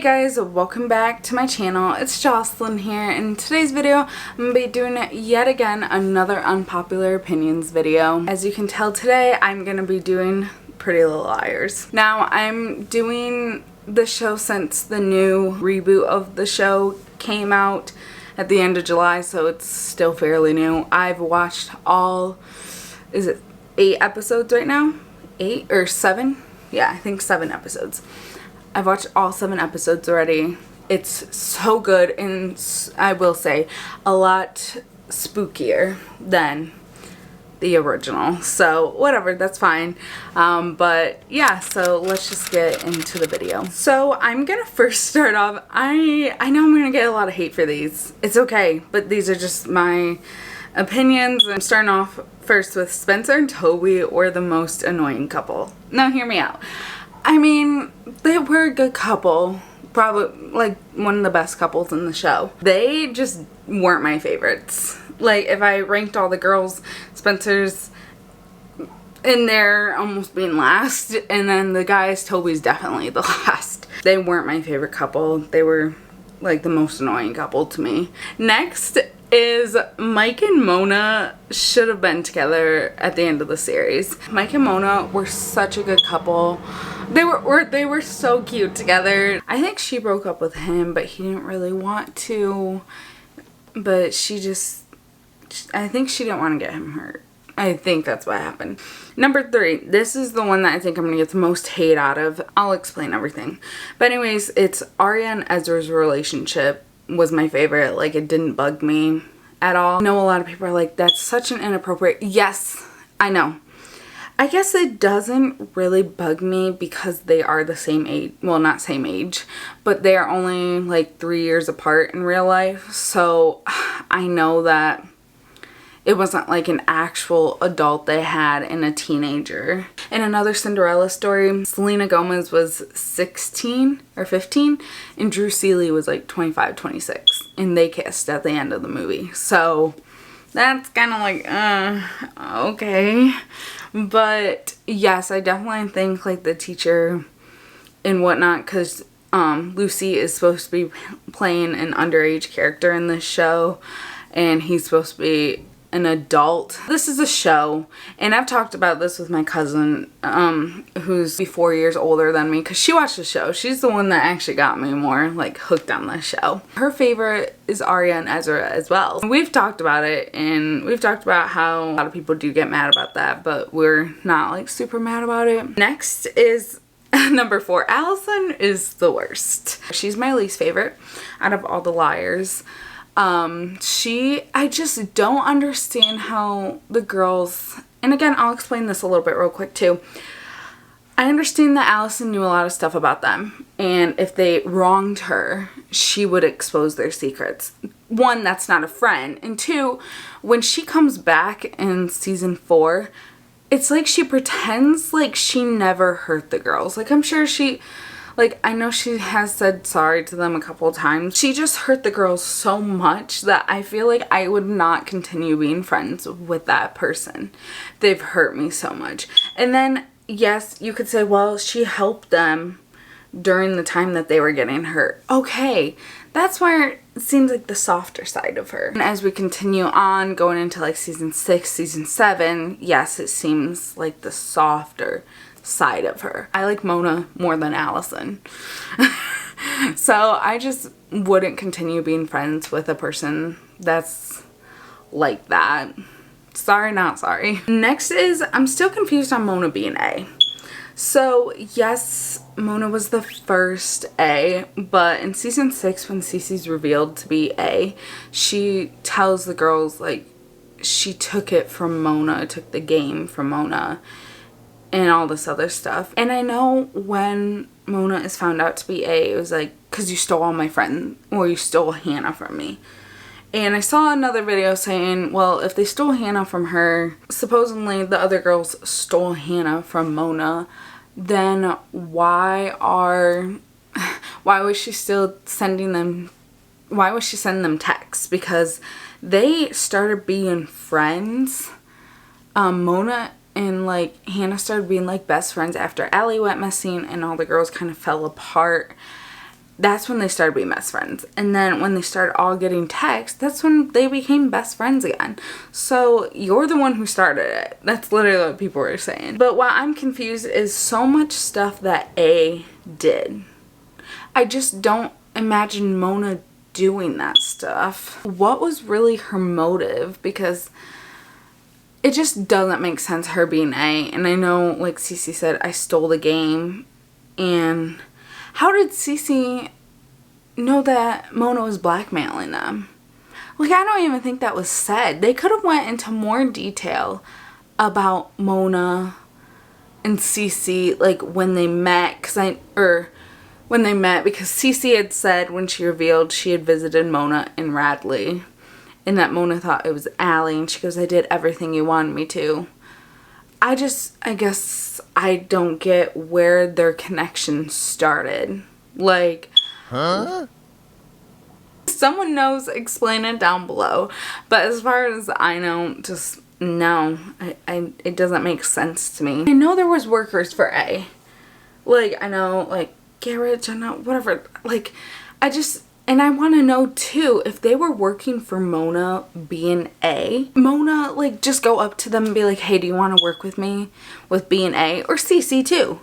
guys, welcome back to my channel. It's Jocelyn here, and in today's video I'm going to be doing yet again another unpopular opinions video. As you can tell today, I'm going to be doing Pretty Little Liars. Now, I'm doing the show since the new reboot of the show came out at the end of July, so it's still fairly new. I've watched all, is it 8 episodes right now? 8 or 7? Yeah, I think 7 episodes. I've watched all 7 episodes already. It's so good, and I will say a lot spookier than the original. So whatever, that's fine. But yeah, so let's just get into the video. So I'm gonna first start off. I know I'm gonna get a lot of hate for these. It's okay, but these are just my opinions. I'm starting off first with Spencer and Toby, or the most annoying couple. Now hear me out. I mean, they were a good couple. Probably, like, one of the best couples in the show. They just weren't my favorites. Like, if I ranked all the girls, Spencer's in there almost being last. And then the guys, Toby's definitely the last. They weren't my favorite couple. They were, like, the most annoying couple to me. Next is Mike and Mona should have been together at the end of the series. Mike and Mona were such a good couple. They were so cute together. I think she broke up with him, but he didn't really want to. But I think she didn't want to get him hurt. I think that's what happened. Number 3. This is the one that I think I'm going to get the most hate out of. I'll explain everything. But anyways, it's Arya and Ezra's relationship was my favorite. Like, it didn't bug me at all. I know a lot of people are like, that's such an inappropriate. Yes, I know. I guess it doesn't really bug me because they are the same age. Well, not same age, but they are only like 3 years apart in real life. So I know that it wasn't like an actual adult they had and a teenager. In another Cinderella story, Selena Gomez was 16 or 15 and Drew Seeley was like 25, 26. And they kissed at the end of the movie. So that's kind of like, okay. But yes, I definitely think like the teacher and whatnot, because Lucy is supposed to be playing an underage character in this show. And he's supposed to be an adult. This is a show, and I've talked about this with my cousin who's 4 years older than me, because she watched the show. She's the one that actually got me more like hooked on the show. Her favorite is Arya and Ezra as well. We've talked about it, and we've talked about how a lot of people do get mad about that, but we're not like super mad about it. Next is number 4. Allison is the worst. She's my least favorite out of all the liars. I just don't understand how the girls, and again, I'll explain this a little bit real quick too. I understand that Allison knew a lot of stuff about them, and if they wronged her, she would expose their secrets. 1, that's not a friend, and 2, when she comes back in season 4, it's like she pretends like she never hurt the girls. Like, I'm sure I know she has said sorry to them a couple of times. She just hurt the girls so much that I feel like I would not continue being friends with that person. They've hurt me so much. And then, yes, you could say, well, she helped them during the time that they were getting hurt. Okay, that's where it seems like the softer side of her. And as we continue on, going into like season 6, season 7, yes, it seems like the softer side of her. I like Mona more than Allison. So I just wouldn't continue being friends with a person that's like that. Sorry, not sorry. Next is, I'm still confused on Mona being A. So yes, Mona was the first A, but in season 6, when Cece's revealed to be A, she tells the girls like she took it from Mona, took the game from Mona, and all this other stuff. And I know when Mona is found out to be A, it was like, because you stole all my friends, or you stole Hannah from me. And I saw another video saying, well, if they stole Hannah from her, supposedly the other girls stole Hannah from Mona, then why was she still sending them, why was she sending them texts? Because they started being friends. Mona and like Hannah started being like best friends after Allie went missing and all the girls kind of fell apart. that's when they started being best friends. And then when they started all getting texts, that's when they became best friends again. So you're the one who started it. That's literally what people were saying. But what I'm confused is so much stuff that A did. I just don't imagine Mona doing that stuff. What was really her motive? Because it just doesn't make sense, her being A. And I know, like Cece said, I stole the game. And how did Cece know that Mona was blackmailing them? Like, I don't even think that was said. They could have went into more detail about Mona and Cece, like, when they met. Because Cece had said when she revealed she had visited Mona in Radley. And that Mona thought it was Allie. And she goes, I did everything you wanted me to. I guess I don't get where their connection started. Like, huh? Someone knows, explain it down below. But as far as I know, just no. It doesn't make sense to me. I know there was workers for A. Like, I know, like, Garrett, Jenna, whatever. Like, and I want to know, too, if they were working for Mona being A. Mona, like, just go up to them and be like, hey, do you want to work with me with being A? Or Cece, too.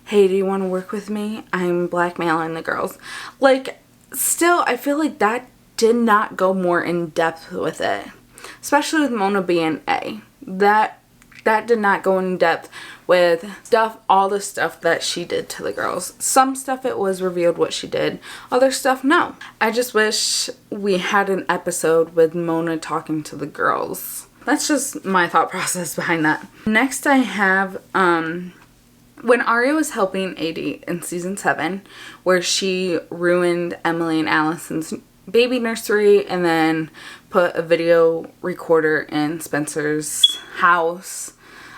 Hey, do you want to work with me? I'm blackmailing the girls. Like, still, I feel like that did not go more in depth with it. Especially with Mona being A. That did not go in depth with all the stuff that she did to the girls. Some stuff it was revealed what she did. Other stuff, no. I just wish we had an episode with Mona talking to the girls. That's just my thought process behind that. Next I have, when Aria was helping AD in season 7, where she ruined Emily and Allison's baby nursery and then put a video recorder in Spencer's house.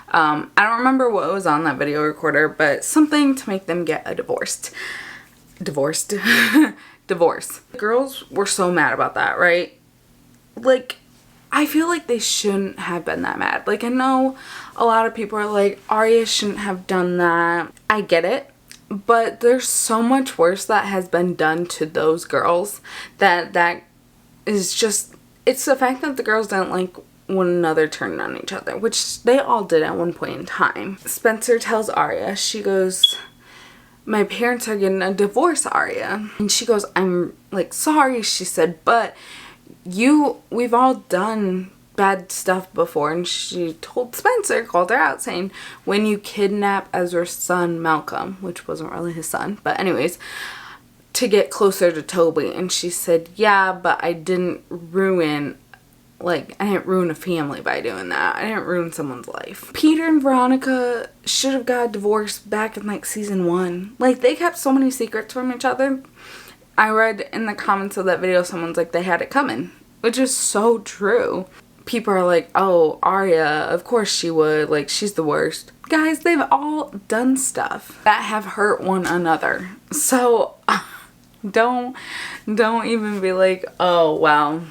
I don't remember what was on that video recorder, but something to make them get a divorce. Divorce. The girls were so mad about that, right? Like, I feel like they shouldn't have been that mad. Like, I know a lot of people are like, Aria shouldn't have done that. I get it. But there's so much worse that has been done to those girls that is just, it's the fact that the girls don't like one another turned on each other, which they all did at one point in time. Spencer tells Aria, she goes, my parents are getting a divorce, Aria. And she goes, I'm like, sorry, she said, but we've all done bad stuff before. And she told Spencer, called her out, saying, when you kidnap Ezra's son, Malcolm, which wasn't really his son, but anyways, to get closer to Toby. And she said, yeah, but I didn't ruin a family by doing that. I didn't ruin someone's life. Peter and Veronica should have got divorced back in like season 1. Like, they kept so many secrets from each other. I read in the comments of that video, someone's like, they had it coming, which is so true. People are like, oh, Aria, of course she would. Like, she's the worst. Guys, they've all done stuff that have hurt one another. So don't even be like, oh, well,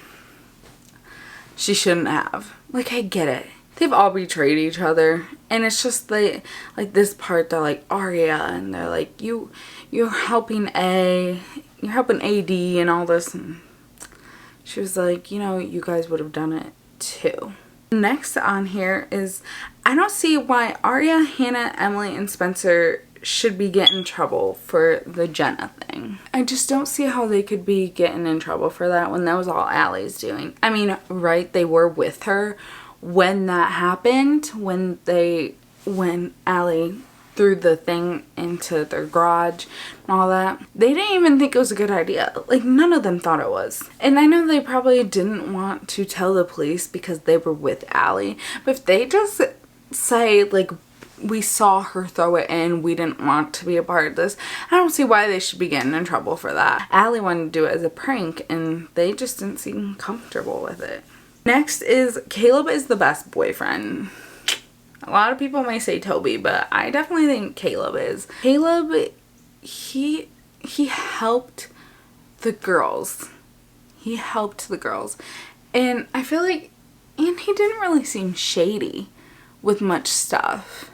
she shouldn't have. Like, I get it. They've all betrayed each other. And it's just like this part, they're like, Aria, and they're like, you're helping A, you're helping AD and all this. And she was like, you know, you guys would have done it too. Next on here is, I don't see why Aria, Hannah, Emily, and Spencer should be getting in trouble for the Jenna thing. I just don't see how they could be getting in trouble for that when that was all Allie's doing. I mean, right, they were with her when that happened, when Allie threw the thing into their garage and all that. They didn't even think it was a good idea. Like, none of them thought it was. And I know they probably didn't want to tell the police because they were with Allie. But if they just say, like, we saw her throw it in, we didn't want to be a part of this, I don't see why they should be getting in trouble for that. Allie wanted to do it as a prank and they just didn't seem comfortable with it. Next is, Caleb is the best boyfriend. A lot of people may say Toby, but I definitely think Caleb is. Caleb, he helped the girls. He helped the girls. And I feel like, and he didn't really seem shady with much stuff.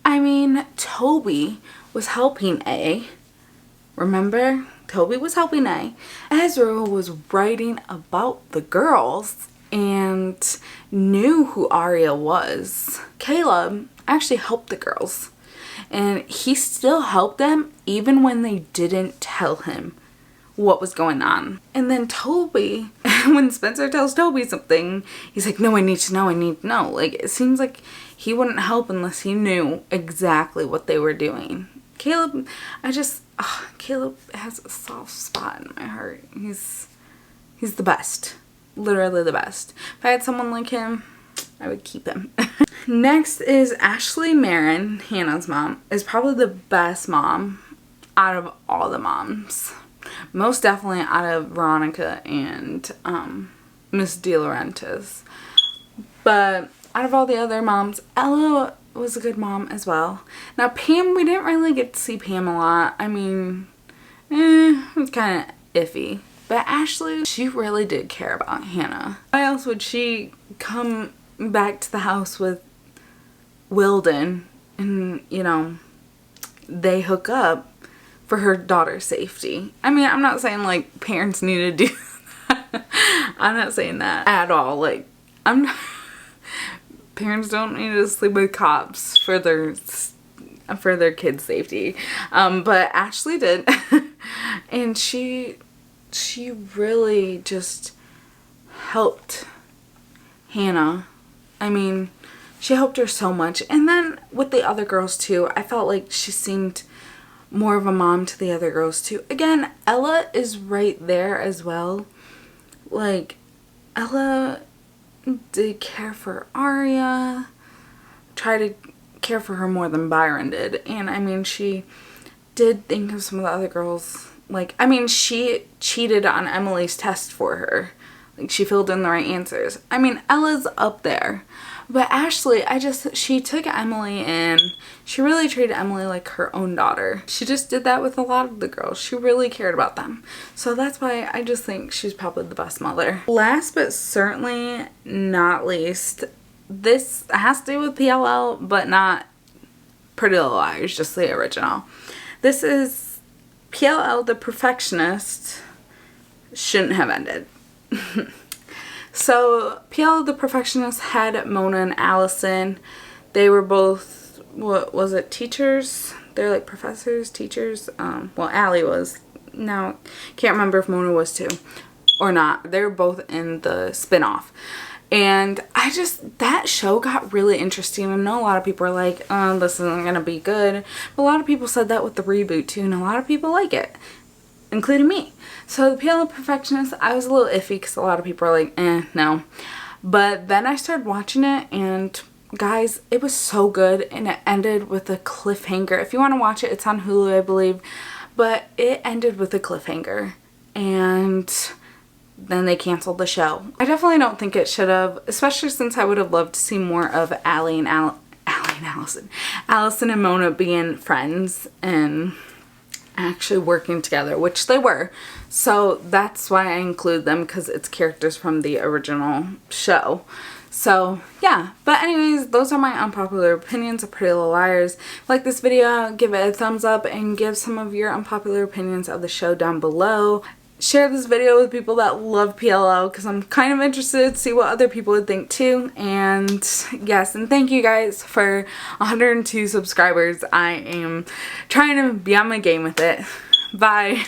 I mean, Toby was helping A. Remember? Toby was helping A. Ezra was writing about the girls and knew who Arya was. Caleb actually helped the girls, and he still helped them even when they didn't tell him what was going on. And then Toby, when Spencer tells Toby something, he's like, no, I need to know, I need to know. Like, it seems like he wouldn't help unless he knew exactly what they were doing. Caleb, Caleb has a soft spot in my heart. He's the best. Literally the best. If I had someone like him, I would keep him. Next is Ashley Marin, Hannah's mom, is probably the best mom out of all the moms. Most definitely out of Veronica and Miss De Laurentiis. But out of all the other moms, Ella was a good mom as well. Now Pam, we didn't really get to see Pam a lot. I mean, it was kind of iffy. But Ashley, she really did care about Hannah. Why else would she come back to the house with Wilden and, you know, they hook up for her daughter's safety? I mean, I'm not saying like parents need to do that. I'm not saying that at all. Like, parents don't need to sleep with cops for their kids' safety. But Ashley did. And she really just helped Hannah. I mean, she helped her so much. And then with the other girls too, I felt like she seemed more of a mom to the other girls too. Again, Ella is right there as well. Like, Ella did care for Arya, tried to care for her more than Byron did. And I mean, she did think of some of the other girls. Like, I mean, she cheated on Emily's test for her. Like, she filled in the right answers. I mean, Ella's up there. But Ashley, she took Emily and she really treated Emily like her own daughter. She just did that with a lot of the girls. She really cared about them. So that's why I just think she's probably the best mother. Last but certainly not least, this has to do with PLL, but not Pretty Little Liars, just the original. This is PLL the Perfectionist shouldn't have ended. So PLL the Perfectionist had Mona and Allison. They were both, what was it, teachers? They're like professors, teachers. Well, Allie was. Now, can't remember if Mona was too or not. They were both in the spinoff. And that show got really interesting. I know a lot of people are like, oh, this isn't going to be good. But a lot of people said that with the reboot too, and a lot of people like it, including me. So the PLL Perfectionist, I was a little iffy because a lot of people are like, no. But then I started watching it, and guys, it was so good, and it ended with a cliffhanger. If you want to watch it, it's on Hulu, I believe. But it ended with a cliffhanger, and then they canceled the show. I definitely don't think it should have, especially since I would have loved to see more of Allie and Allison. Allison and Mona being friends and actually working together, which they were. So that's why I include them, because it's characters from the original show. So yeah, but anyways, those are my unpopular opinions of Pretty Little Liars. If you like this video, give it a thumbs up and give some of your unpopular opinions of the show down below. Share this video with people that love PLL, because I'm kind of interested to see what other people would think too. And yes, and thank you guys for 102 subscribers. I am trying to be on my game with it. Bye.